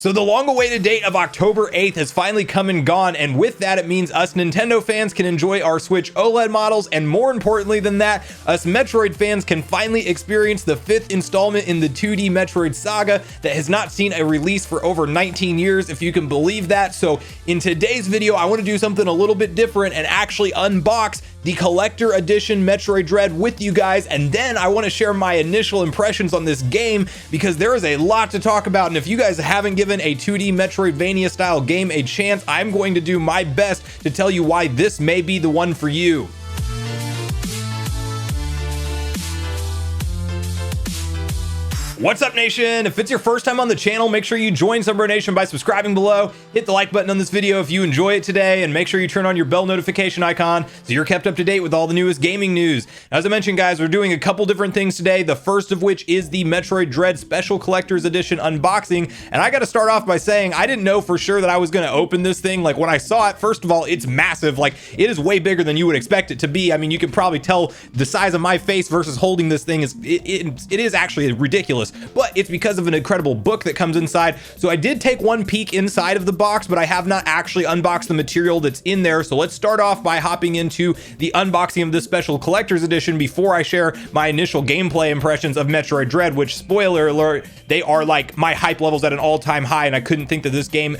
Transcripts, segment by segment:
So the long-awaited date of October 8th has finally come and gone, and with that it means us Nintendo fans can enjoy our Switch OLED models, and more importantly than that, us Metroid fans can finally experience the 5th installment in the 2D Metroid saga that has not seen a release for over 19 years, if you can believe that. So in today's video, I want to do something a little bit different and actually unbox the collector edition Metroid Dread with you guys, and then I want to share my initial impressions on this game because there is a lot to talk about, and if you guys haven't given a 2D Metroidvania style game a chance, I'm going to do my best to tell you why this may be the one for you. What's up, Nation? If it's your first time on the channel, make sure you join Sunbro Nation by subscribing below. Hit the like button on this video if you enjoy it today, and make sure you turn on your bell notification icon so you're kept up to date with all the newest gaming news. As I mentioned, guys, we're doing a couple different things today, the first of which is the Metroid Dread Special Collector's Edition unboxing. And I got to start off by saying I didn't know for sure that I was going to open this thing. Like, when I saw it, first of all, it's massive. Like, it is way bigger than you would expect it to be. I mean, you can probably tell the size of my face versus holding this thing is it is actually ridiculous. But it's because of an incredible book that comes inside. So I did take one peek inside of the box, but I have not actually unboxed the material that's in there. So let's start off by hopping into the unboxing of this special collector's edition before I share my initial gameplay impressions of Metroid Dread, which, spoiler alert, they are like my hype levels at an all-time high, and I couldn't think that this game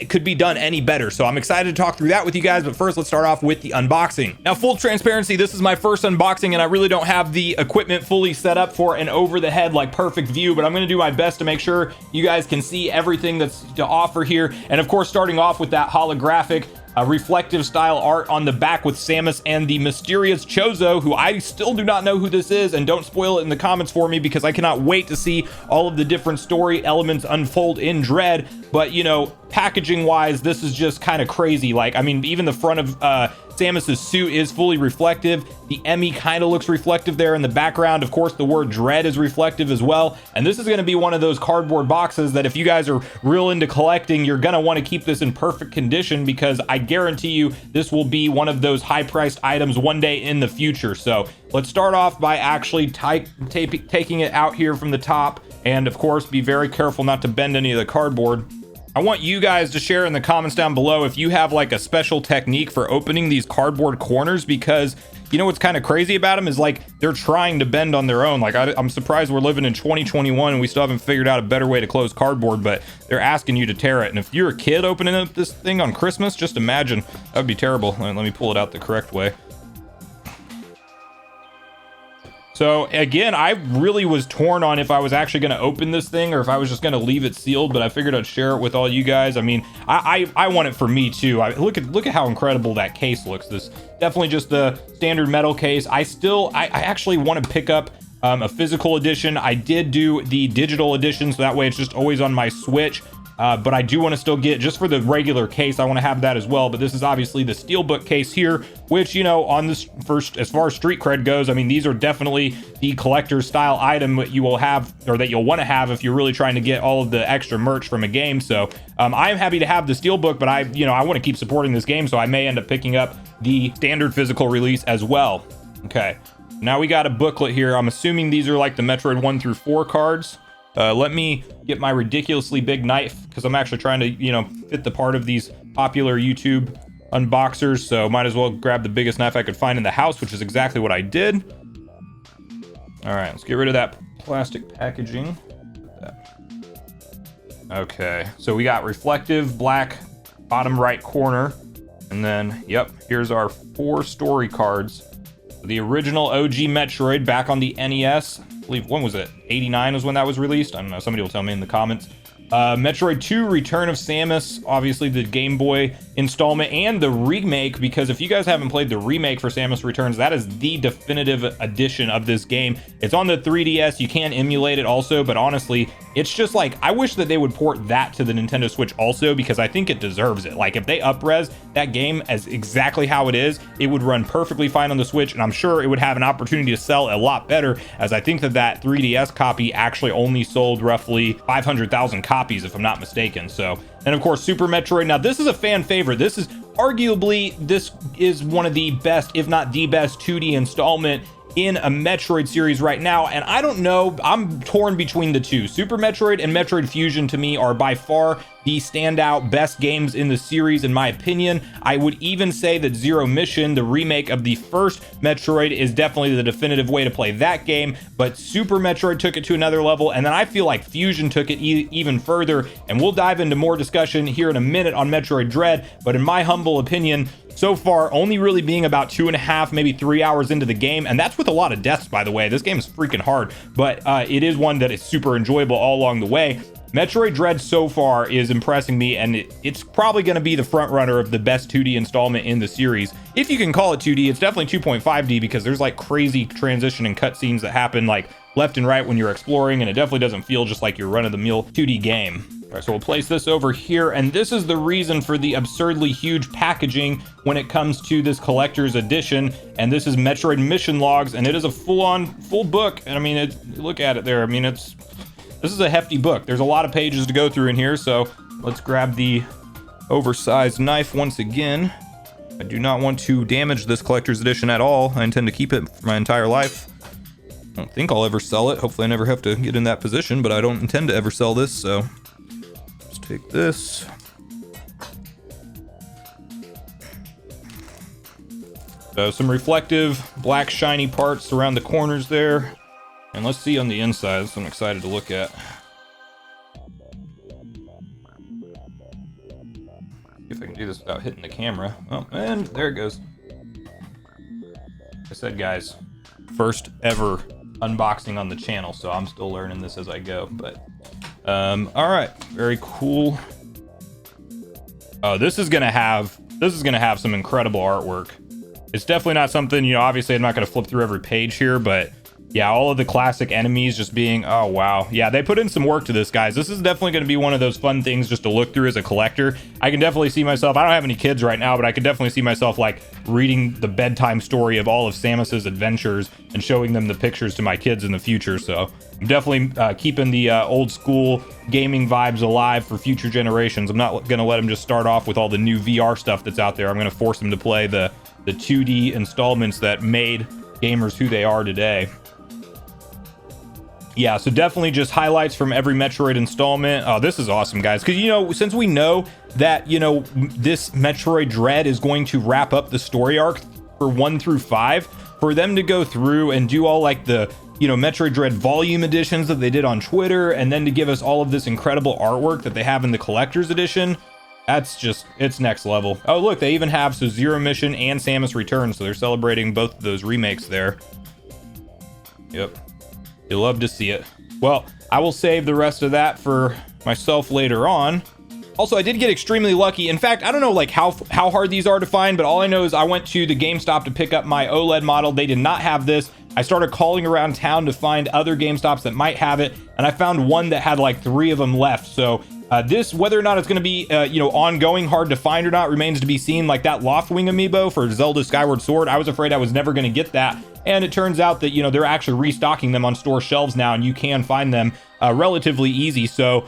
could be done any better. So I'm excited to talk through that with you guys, but first let's start off with the unboxing. Now, full transparency, this is my first unboxing and I really don't have the equipment fully set up for an over-the-head like perfect view, but I'm going to do my best to make sure you guys can see everything that's to offer here. And of course, starting off with that holographic reflective style art on the back with Samus and the mysterious Chozo, who I still do not know who this is, and don't spoil it in the comments for me because I cannot wait to see all of the different story elements unfold in Dread. But, you know, packaging wise, this is just kind of crazy. Like, I mean, even the front of Samus's suit is fully reflective. The Emmy kind of looks reflective there in the background. Of course, the word Dread is reflective as well. And this is going to be one of those cardboard boxes that if you guys are real into collecting, you're going to want to keep this in perfect condition, because I guarantee you this will be one of those high-priced items one day in the future. So let's start off by actually taking it out here from the top, and of course be very careful not to bend any of the cardboard. I want you guys to share in the comments down below if you have like a special technique for opening these cardboard corners, because you know what's kind of crazy about them is like they're trying to bend on their own. Like, I'm surprised we're living in 2021 and we still haven't figured out a better way to close cardboard, but they're asking you to tear it. And if you're a kid opening up this thing on Christmas, just imagine, that would be terrible. Let me pull it out the correct way. So again, I really was torn on if I was actually going to open this thing or if I was just going to leave it sealed, but I figured I'd share it with all you guys. I mean, I want it for me too. Look at how incredible that case looks. This definitely just the standard metal case. I actually want to pick up a physical edition. I did do the digital edition, so that way it's just always on my Switch. But I do want to still get, just for the regular case, I want to have that as well. But this is obviously the steelbook case here, which, you know, on this first, as far as street cred goes, I mean, these are definitely the collector style item that you will have, or that you'll want to have if you're really trying to get all of the extra merch from a game. So I'm happy to have the steelbook, but I want to keep supporting this game, so I may end up picking up the standard physical release as well. Okay, now we got a booklet here. I'm assuming these are like the Metroid 1 through 4 cards. Let me get my ridiculously big knife because I'm actually trying to, fit the part of these popular YouTube unboxers. So might as well grab the biggest knife I could find in the house, which is exactly what I did. All right, let's get rid of that plastic packaging. Okay, so we got reflective black bottom right corner. And then, yep, here's our 4 story cards. The original OG Metroid back on the NES. I believe, when was it? 89 was when that was released. I don't know, somebody will tell me in the comments. Metroid 2 Return of Samus, obviously the Game Boy installment, and the remake, because if you guys haven't played the remake for Samus Returns, that is the definitive edition of this game. It's on the 3DS, you can emulate it also, but honestly, it's just like, I wish that they would port that to the Nintendo Switch also, because I think it deserves it. Like, if they up-res that game as exactly how it is, it would run perfectly fine on the Switch, and I'm sure it would have an opportunity to sell a lot better, as I think that 3DS copy actually only sold roughly 500,000 copies, if I'm not mistaken. So, and of course, Super Metroid. Now, this is a fan favorite. This is arguably, this is one of the best, if not the best 2D installment in a Metroid series right now, and I don't know, I'm torn between the two. Super Metroid and Metroid Fusion to me are by far the standout best games in the series in my opinion. I would even say that Zero Mission, the remake of the first Metroid, is definitely the definitive way to play that game, but Super Metroid took it to another level, and then I feel like Fusion took it even further, and we'll dive into more discussion here in a minute on Metroid Dread. But in my humble opinion, so far only really being about 2.5 maybe 3 hours into the game, and that's with a lot of deaths, by the way. This game is freaking hard, but it is one that is super enjoyable all along the way. Metroid Dread so far is impressing me, and it's probably going to be the front runner of the best 2D installment in the series. If you can call it 2D, it's definitely 2.5D because there's like crazy transition and cutscenes that happen like left and right when you're exploring, and it definitely doesn't feel just like your run-of-the-mill 2D game. All right, so we'll place this over here, and this is the reason for the absurdly huge packaging when it comes to this collector's edition, and this is Metroid Mission Logs, and it is a full book. And I mean, look at it there. I mean, this is a hefty book. There's a lot of pages to go through in here, so let's grab the oversized knife once again. I do not want to damage this collector's edition at all. I intend to keep it for my entire life. I don't think I'll ever sell it. Hopefully I never have to get in that position, but I don't intend to ever sell this, so let's take this. So some reflective black shiny parts around the corners there. And let's see on the inside. That's what I'm excited to look at. See if I can do this without hitting the camera. Oh, and there it goes. Like I said, guys, first ever unboxing on the channel, so I'm still learning this as I go. But all right, very cool. Oh, this is gonna have some incredible artwork. It's definitely not something, you know, obviously I'm not gonna flip through every page here, but yeah, all of the classic enemies just being, oh wow. Yeah, they put in some work to this, guys. This is definitely going to be one of those fun things just to look through as a collector. I can definitely see myself, I don't have any kids right now, but I could definitely see myself like reading the bedtime story of all of Samus's adventures and showing them the pictures to my kids in the future. So I'm definitely keeping the old school gaming vibes alive for future generations. I'm not going to let them just start off with all the new VR stuff that's out there. I'm going to force them to play the 2D installments that made gamers who they are today. Yeah, so definitely just highlights from every Metroid installment. Oh, this is awesome, guys. Because, you know, since we know that, you know, this Metroid Dread is going to wrap up the story arc for 1 through 5, for them to go through and do all like the, you know, Metroid Dread volume editions that they did on Twitter, and then to give us all of this incredible artwork that they have in the collector's edition, that's just, it's next level. Oh, look, they even have Zero Mission and Samus Returns, so they're celebrating both of those remakes there. Yep. You'll love to see it. Well, I will save the rest of that for myself later on. Also, I did get extremely lucky. In fact, I don't know like how hard these are to find, but all I know is I went to the GameStop to pick up my OLED model. They did not have this. I started calling around town to find other GameStops that might have it, and I found one that had like 3 of them left. So this, whether or not it's going to be, you know, ongoing, hard to find or not, remains to be seen. Like that Loftwing amiibo for Zelda Skyward Sword, I was afraid I was never going to get that. And it turns out that, you know, they're actually restocking them on store shelves now, and you can find them relatively easy. So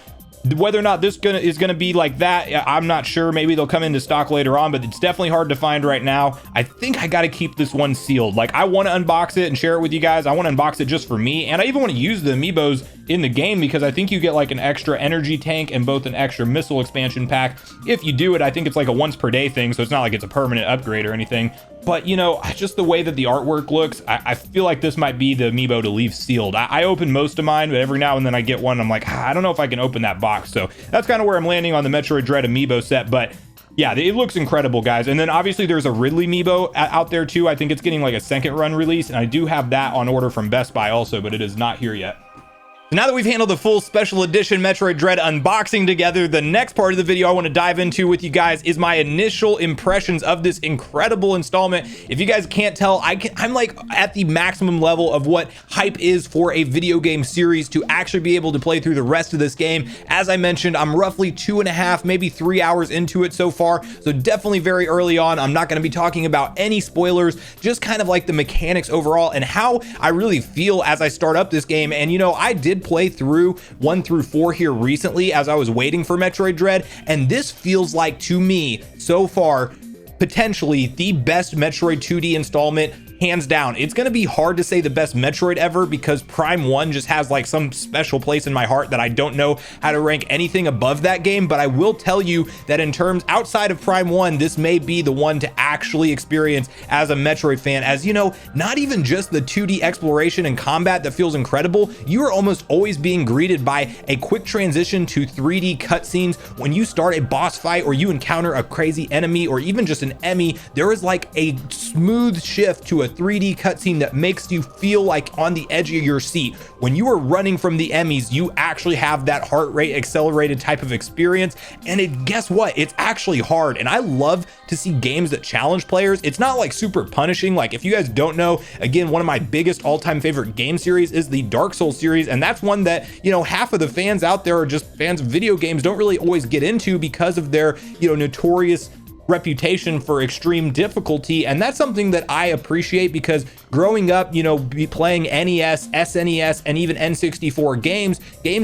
whether or not this is gonna be like that, I'm not sure. Maybe they'll come into stock later on, but it's definitely hard to find right now. I think I got to keep this one sealed. Like, I want to unbox it and share it with you guys. I want to unbox it just for me, and I even want to use the amiibos in the game because I think you get like an extra energy tank and both an extra missile expansion pack if you do it. I think it's like a once per day thing, so it's not like it's a permanent upgrade or anything. But, you know, just the way that the artwork looks, I feel like this might be the amiibo to leave sealed. I open most of mine, but every now and then I get one, I'm like, I don't know if I can open that box. So that's kind of where I'm landing on the Metroid Dread amiibo set. But yeah, it looks incredible, guys. And then obviously there's a Ridley amiibo out there too. I think it's getting like a second run release, and I do have that on order from Best Buy also, but it is not here yet. Now that we've handled the full special edition Metroid Dread unboxing together, the next part of the video I want to dive into with you guys is my initial impressions of this incredible installment. If you guys can't tell, I'm like at the maximum level of what hype is for a video game series to actually be able to play through the rest of this game. As I mentioned, I'm roughly 2.5, maybe 3 hours into it so far, so definitely very early on. I'm not going to be talking about any spoilers, just kind of like the mechanics overall and how I really feel as I start up this game. And you know, I did play through 1 through 4 here recently as I was waiting for Metroid Dread, and this feels like, to me so far, potentially the best Metroid 2D installment, hands down. It's going to be hard to say the best Metroid ever because Prime 1 just has like some special place in my heart that I don't know how to rank anything above that game. But I will tell you that in terms outside of Prime 1, this may be the one to actually experience as a Metroid fan, as you know, not even just the 2D exploration and combat that feels incredible. You are almost always being greeted by a quick transition to 3D cutscenes. When you start a boss fight or you encounter a crazy enemy or even just an enemy, there is like a smooth shift to a 3D cutscene that makes you feel like on the edge of your seat. When you are running from the enemies, you actually have that heart rate accelerated type of experience. And guess what? It's actually hard. And I love to see games that challenge players. It's not like super punishing. Like if you guys don't know, again, one of my biggest all-time favorite game series is the Dark Souls series. And that's one that, you know, half of the fans out there are just fans of video games, don't really always get into because of their, you know, notorious reputation for extreme difficulty. And that's something that I appreciate because growing up, you know, be playing NES, SNES, and even N64 games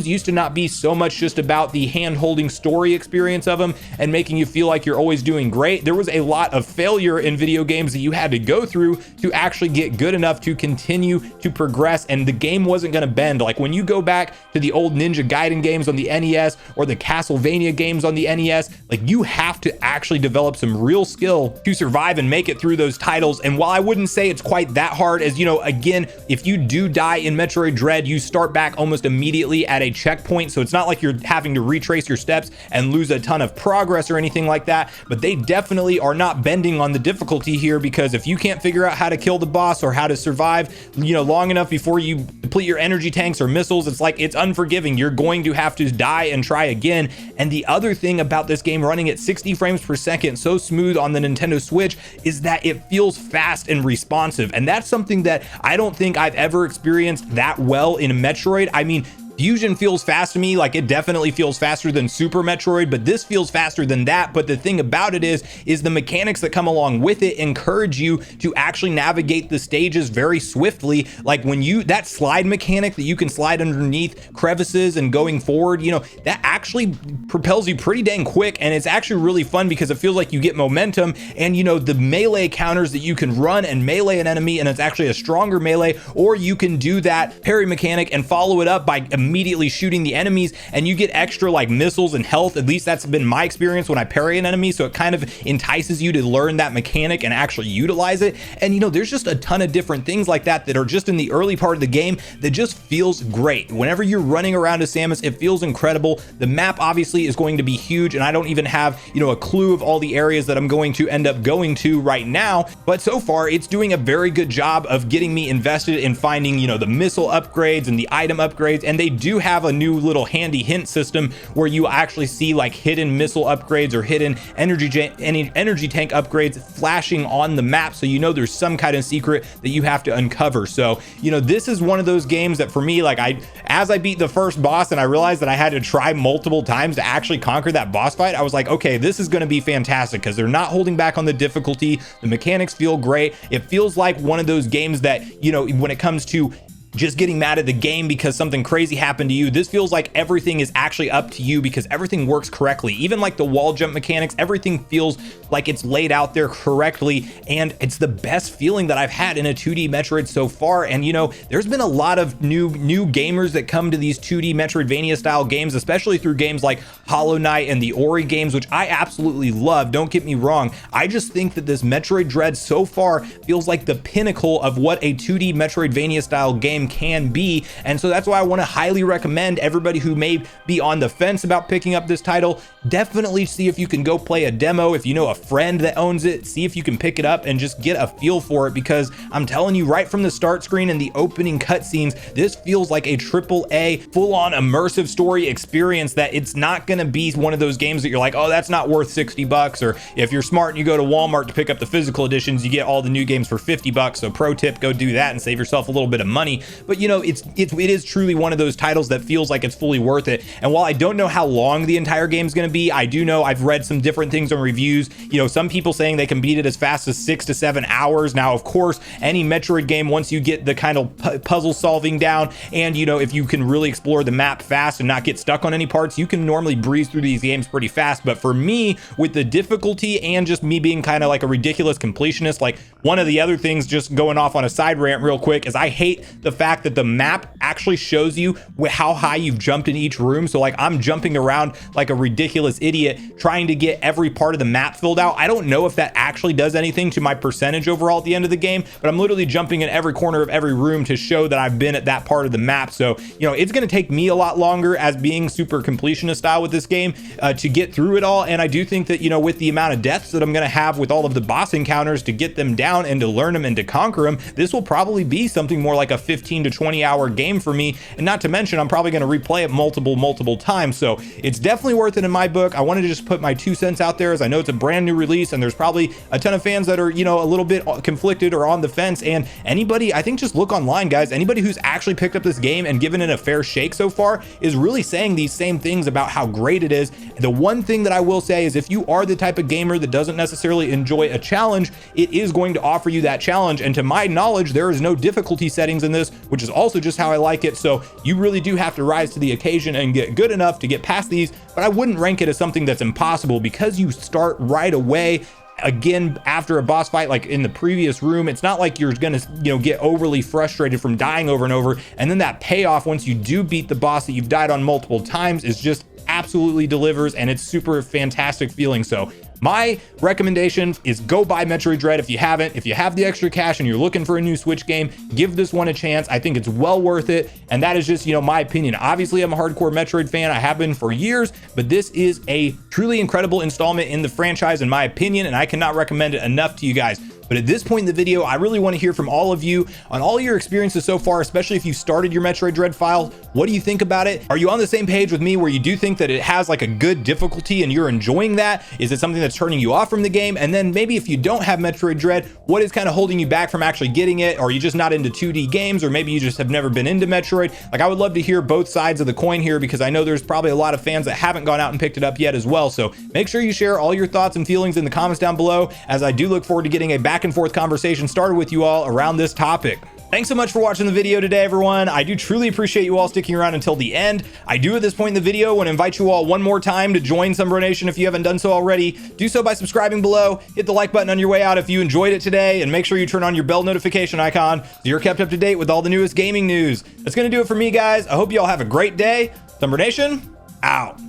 used to not be so much just about the hand-holding story experience of them and making you feel like you're always doing great. There was a lot of failure in video games that you had to go through to actually get good enough to continue to progress, and the game wasn't going to bend. Like when you go back to the old Ninja Gaiden games on the NES or the Castlevania games on the NES, like you have to actually develop some real skill to survive and make it through those titles. And while I wouldn't say it's quite that hard, as you know, again, if you do die in Metroid Dread, you start back almost immediately at a checkpoint, so it's not like you're having to retrace your steps and lose a ton of progress or anything like that. But they definitely are not bending on the difficulty here, because if you can't figure out how to kill the boss or how to survive, you know, long enough before you deplete your energy tanks or missiles, it's like it's unforgiving. You're going to have to die and try again. And the other thing about this game running at 60 frames per second so smooth on the Nintendo Switch is that it feels fast and responsive, and that's something that I don't think I've ever experienced that well in a Metroid. I mean, Fusion feels fast to me, like it definitely feels faster than Super Metroid, but this feels faster than that. But the thing about it is the mechanics that come along with it encourage you to actually navigate the stages very swiftly. Like when that slide mechanic that you can slide underneath crevices and going forward, you know, that actually propels you pretty dang quick. And it's actually really fun because it feels like you get momentum, and you know, the melee counters that you can run and melee an enemy, and it's actually a stronger melee, or you can do that parry mechanic and follow it up by immediately shooting the enemies, and you get extra like missiles and health. At least that's been my experience when I parry an enemy, so it kind of entices you to learn that mechanic and actually utilize it. And you know, there's just a ton of different things like that that are just in the early part of the game that just feels great. Whenever you're running around as Samus, it feels incredible. The map obviously is going to be huge, and I don't even have, you know, a clue of all the areas that I'm going to end up going to right now, but so far it's doing a very good job of getting me invested in finding, you know, the missile upgrades and the item upgrades. And they do have a new little handy hint system where you actually see like hidden missile upgrades or hidden energy tank upgrades flashing on the map, so you know there's some kind of secret that you have to uncover. So you know, this is one of those games that for me, like as I beat the first boss and I realized that I had to try multiple times to actually conquer that boss fight, I was like, okay, this is going to be fantastic because they're not holding back on the difficulty. The mechanics feel great. It feels like one of those games that, you know, when it comes to just getting mad at the game because something crazy happened to you, this feels like everything is actually up to you because everything works correctly. Even like the wall jump mechanics, everything feels like it's laid out there correctly, and it's the best feeling that I've had in a 2D Metroid so far. And you know, there's been a lot of new gamers that come to these 2D Metroidvania style games, especially through games like Hollow Knight and the Ori games, which I absolutely love. Don't get me wrong. I just think that this Metroid Dread so far feels like the pinnacle of what a 2D Metroidvania style game can be. And so that's why I want to highly recommend everybody who may be on the fence about picking up this title, definitely see if you can go play a demo. If you know a friend that owns it, see if you can pick it up and just get a feel for it, because I'm telling you, right from the start screen and the opening cutscenes, this feels like a AAA full-on immersive story experience that it's not going to be one of those games that you're like, oh, that's not worth $60, or if you're smart and you go to Walmart to pick up the physical editions, you get all the new games for $50. So pro tip, go do that and save yourself a little bit of money. but you know, it is truly one of those titles that feels like it's fully worth it. And while I don't know how long the entire game is going to be, I do know I've read some different things on reviews. You know, some people saying they can beat it as fast as 6 to 7 hours. Now, of course, any Metroid game, once you get the kind of puzzle solving down, and you know, if you can really explore the map fast and not get stuck on any parts, you can normally breeze through these games pretty fast. But for me, with the difficulty and just me being kind of like a ridiculous completionist, like one of the other things, just going off on a side rant real quick, is I hate the fact that the map actually shows you how high you've jumped in each room. So like I'm jumping around like a ridiculous idiot trying to get every part of the map filled out. I don't know if that actually does anything to my percentage overall at the end of the game, but I'm literally jumping in every corner of every room to show that I've been at that part of the map. So, you know, it's going to take me a lot longer as being super completionist style with this game to get through it all. And I do think that, you know, with the amount of deaths that I'm going to have with all of the boss encounters to get them down and to learn them and to conquer them, this will probably be something more like a 15 to 20 hour game for me. And not to mention, I'm probably going to replay it multiple times. So it's definitely worth it in my book. I wanted to just put my 2 cents out there, as I know it's a brand new release and there's probably a ton of fans that are, you know, a little bit conflicted or on the fence. And anybody, I think, just look online, guys, anybody who's actually picked up this game and given it a fair shake so far is really saying these same things about how great it is. The one thing that I will say is, if you are the type of gamer that doesn't necessarily enjoy a challenge, it is going to offer you that challenge. And to my knowledge, there is no difficulty settings in this, which is also just how I like it. So you really do have to rise to the occasion and get good enough to get past these, but I wouldn't rank it as something that's impossible, because you start right away. Again, after a boss fight like in the previous room, it's not like you're gonna, you know, get overly frustrated from dying over and over, and then that payoff once you do beat the boss that you've died on multiple times is just absolutely delivers, and it's super fantastic feeling. So my recommendation is go buy Metroid Dread if you haven't. If you have the extra cash and you're looking for a new Switch game, give this one a chance. I think it's well worth it. And that is just, you know, my opinion. Obviously, I'm a hardcore Metroid fan. I have been for years, but this is a truly incredible installment in the franchise, in my opinion, and I cannot recommend it enough to you guys. But at this point in the video, I really want to hear from all of you on all your experiences so far, especially if you started your Metroid Dread file. What do you think about it? Are you on the same page with me where you do think that it has like a good difficulty and you're enjoying that? Is it something that's turning you off from the game? And then maybe if you don't have Metroid Dread, what is kind of holding you back from actually getting it? Or are you just not into 2D games? Or maybe you just have never been into Metroid? Like, I would love to hear both sides of the coin here, because I know there's probably a lot of fans that haven't gone out and picked it up yet as well. So make sure you share all your thoughts and feelings in the comments down below, as I do look forward to getting a back and forth conversation started with you all around this topic. Thanks so much for watching the video today, everyone. I do truly appreciate you all sticking around until the end. I do at this point in the video want to invite you all one more time to join Sunbro Nation if you haven't done so already. Do so by subscribing below, hit the like button on your way out if you enjoyed it today, and make sure you turn on your bell notification icon so you're kept up to date with all the newest gaming news. That's going to do it for me, guys. I hope you all have a great day. Sunbro Nation, out.